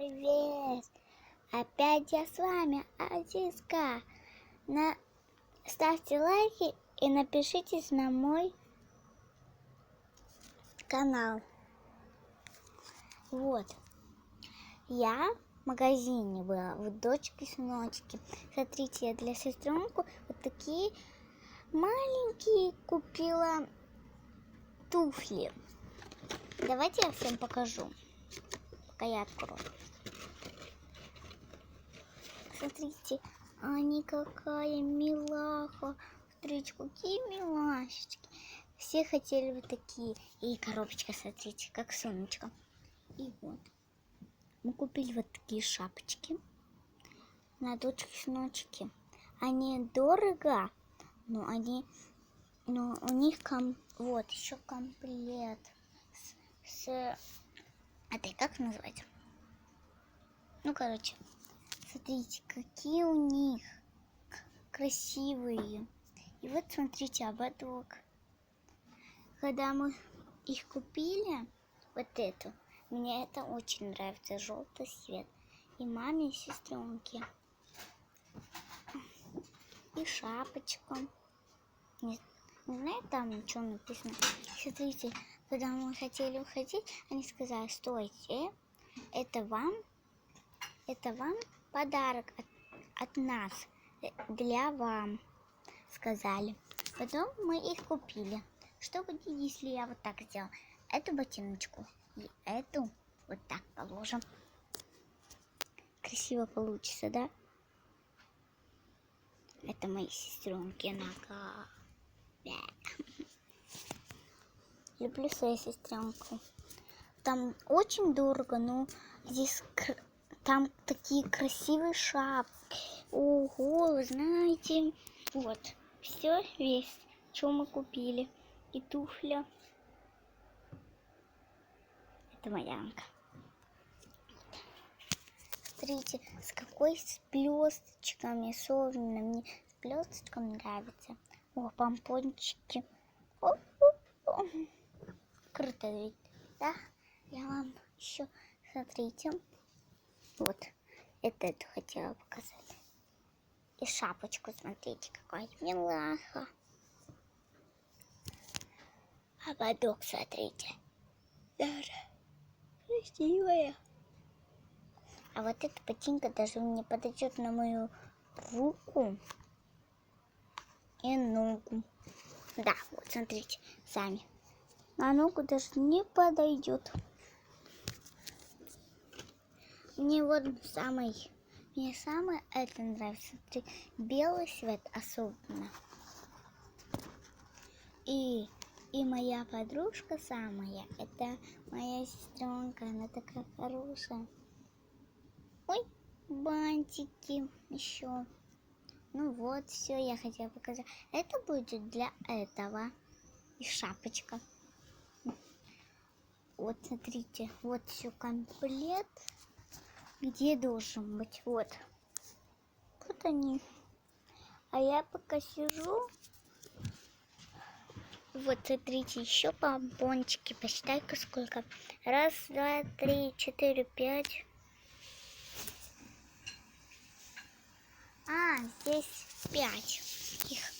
Привет! Опять я с вами, Азизка. Ставьте лайки и напишитесь на мой канал. Вот. Я в магазине была, в дочке-сыночке. Смотрите, я для сестренку вот такие маленькие купила туфли. Давайте я всем покажу. Пока я открою. Смотрите, они какая милаха. Смотрите, какие милашечки. Все хотели вот такие. И коробочка, смотрите, как сумочка. И вот. Мы купили вот такие шапочки на дочке-сыночке. Они дорого, но у них вот еще комплект с этой, как называется? Ну, короче, смотрите, какие у них красивые. И вот смотрите, ободок. Когда мы их купили, вот эту, мне это очень нравится, желтый цвет. И маме, и сестренке. И шапочка. Не знаю, там что написано. Смотрите, когда мы хотели уходить, они сказали: стойте, это вам подарок от нас, для вам, сказали. Потом мы их купили. Что будет, если я вот так сделаю? Эту ботиночку и эту вот так положим. Красиво получится, да? Это мои сестренки нога. Люблю свою сестренку. Там очень дорого, но здесь там такие красивые шапки. Ого, вы знаете. Вот, все весь, что мы купили. И туфля. Это моя Анка. Смотрите, с какой с блесточками собрано. Мне с блесточками нравится. О, помпончики. Круто ведь, да? Я вам еще, смотрите. Вот, эту хотела показать. И шапочку, смотрите, какая милаха. Ободок, смотрите. Даже красивая. А вот эта ботинка даже мне подойдет на мою руку и ногу. Да, вот смотрите, сами. На ногу даже не подойдет. Мне самый это нравится. Белый цвет особенно. И моя подружка самая, это моя сестренка, она такая хорошая. Ой, бантики еще. Ну вот, все, я хотела показать. Это будет для этого. И шапочка. Вот, смотрите, вот все комплект. Где должен быть? Вот. Вот они. А я пока сижу. Вот, смотрите, еще помпончики. Посчитай-ка сколько. 1, 2, 3, 4, 5. Здесь 5 их.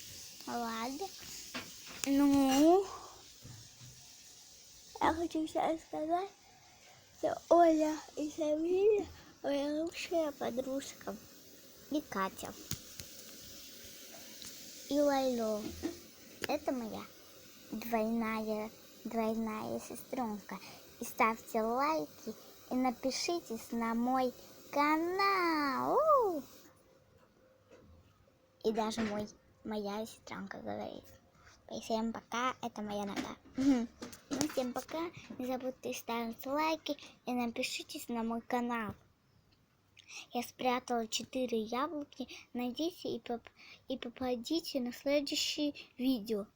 Ладно. Ну, я хочу сейчас сказать, что Оля и Сабина моя лучшая подружка. И Катя. И Лайло. Это моя двойная сестренка. И ставьте лайки и напишитесь на мой канал. И даже моя сестренка говорит. Всем пока, это моя нога. Ну, всем пока. Не забудьте ставить лайки и напишитесь на мой канал. Я спрятала 4 яблоки. Найдите и попадите на следующее видео.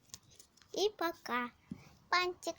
И пока. Пантик.